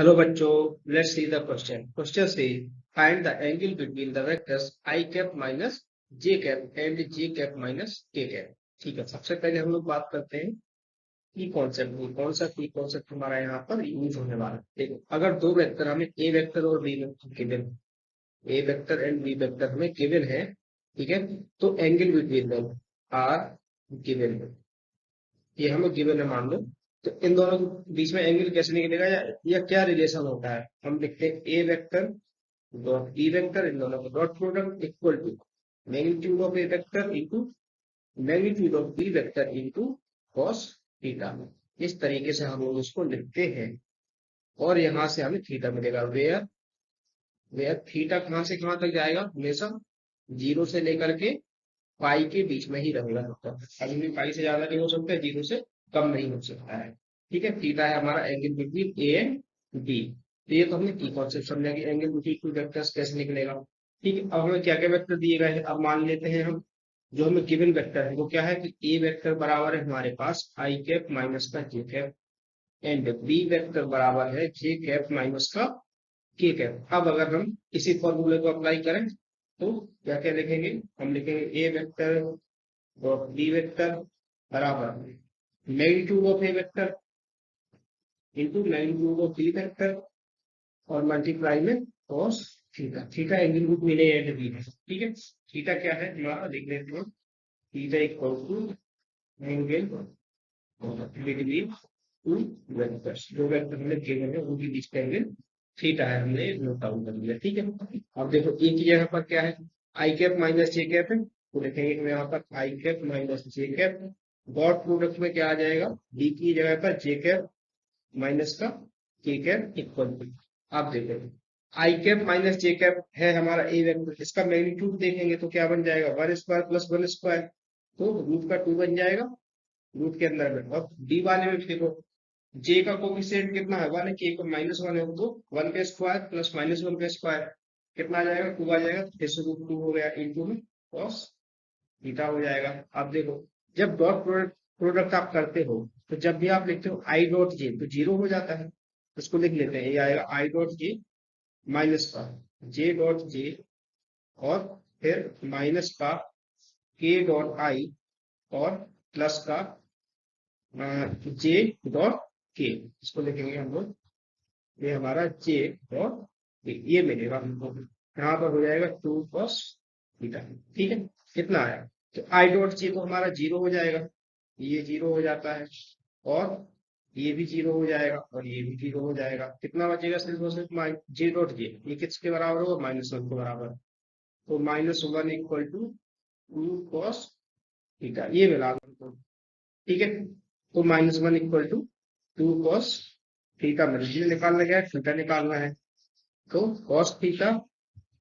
Hello बच्चों, let's see the question. Question says find the angle between the vectors I cap minus j cap and j cap minus k cap. ठीक है, सबसे पहले हम लोग बात करते हैं की कॉन्सेप्ट की। कॉन्सेप्ट हमारा यहाँ पर यूज होने वाला है। देखो, अगर दो वेक्टर हमें ए वेक्टर और B vector given, A vector and B vector हमें गिवन है, ठीक है, तो angle between them are given है, ये हमें गिवन है मान लो। तो इन दोनों के बीच में एंगल कैसे निकलेगा या क्या रिलेशन होता है, हम लिखते हैं A vector dot B vector, इन दोनों का dot product equal to magnitude of A vector into magnitude of B vector into cos theta. इस तरीके से हम लोग इसको लिखते हैं और यहाँ से हमें थीटा मिलेगा। वेयर वेयर थीटा कहाँ से कहाँ तक जाएगा, हमेशा जीरो से लेकर के पाई के बीच में ही रहेगा। अभी भी पाई से ज्यादा नहीं हो सकता है, जीरो से कम नहीं हो सकता है। ठीक है, थीटा है हमारा angle between A and B. तो ये तो हमने की कॉन्सेप्ट समझा कि एंगल बिटवीन टू वेक्टर्स कैसे निकलेगा। ठीक है, अब हमें क्या क्या वेक्टर दिए गए हैं, अब मान लेते हैं हम जो हमें गिवन वेक्टर है वो क्या है कि ए वेक्टर बराबर है हमारे पास आई कैप माइनस का जे कैप एंड बी वेक्टर बराबर है जे कैप माइनस का के कैप। अब अगर हम इसी फॉर्मूले को अप्लाई करें तो क्या क्या लिखेंगे, हम लिखेंगे A vector dot B vector बराबर magnitude of A vector into magnitude of B vector और मल्टीप्लाई में कॉस थीटा। थीटा एंगल रूट मिले एंड बी है। ठीक है, थीटा क्या है हमारा लिख लेते हैं, theta equal to angle between two vectors, जो वेक्टर हमने गिवन है उनके बीच का एंगल थीटा है, हमने नोट डाउन कर लिया। ठीक है, अब देखो एक की जगह पर क्या है, आई कैप माइनस जे कैप है, तो लिखेंगे यहाँ पर आई कैप माइनस जे कैप। डॉट प्रोडक्ट में क्या आ जाएगा, बी की जगह पर जे कैप माइनस का के कैप इक्वल टू, आप देखो आई कैप माइनस जे कैप है हमारा ए वेक्टर, इसका मैग्नीट्यूड देखेंगे तो क्या बन जाएगा, one square plus one square, तो रूट का टू बन जाएगा रूट के अंदर में। और डी वाले में देखो जे का कोफिशिएंट कितना है, वन है, के को माइनस वन है, तो वन का स्क्वायर प्लस माइनस वन का स्क्वायर कितना आ जाएगा, टू आ जाएगा, फिर से रूट टू हो गया इंटू में कॉस थीटा हो जाएगा। अब देखो जब डॉट प्रोडक्ट आप करते हो तो जब भी आप लिखते हो आई डॉट जे तो जीरो हो जाता है, इसको लिख लेते हैं, ये आएगा आई डॉट जे माइनस का जे डॉट जे और फिर माइनस का के डॉट आई और प्लस का जे डॉट के, इसको लिखेंगे हम लोग, ये हमारा जे डॉट के, ये मिलेगा हमको, यहाँ पर हो जाएगा टू कॉस थीटा। ठीक है, कितना आया, तो आई डॉट जे तो हमारा जीरो हो जाएगा, ये जीरो हो जाता है और ये भी जीरो हो जाएगा और ये भी जीरो हो जाएगा, कितना बचेगा सिर्फ और सिर्फ जे डॉट जे, ये किसके बराबर होगा, माइनस वन के बराबर, तो minus one equal to two cos theta, ये मिला हमको। ठीक है, तो minus one equal to two cos theta मिल निकालना गया, थीटा निकालना है, तो cos theta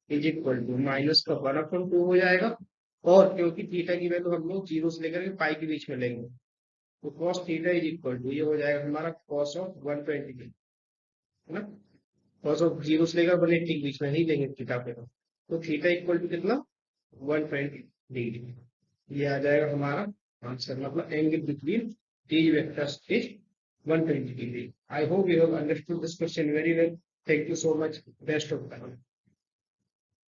is equal to minus का वन अपॉन टू हो जाएगा, और क्योंकि थीटा की वैल्यू हम लोग जीरो से लेकर के पाई के बीच में लेंगे, तो cos theta is equal to ये हो जाएगा हमारा कॉस ऑफ 120 है ना, कॉस ऑफ जीरो से लेकर 180 के बीच में नहीं लेंगे थीटा पे, तो थीटा इक्वल टू कितना 120 डिग्री, ये आ जाएगा हमारा आंसर, मतलब angle between these vectors is 120 degree. I hope you have understood this question very well. Thank you so much. Best of luck.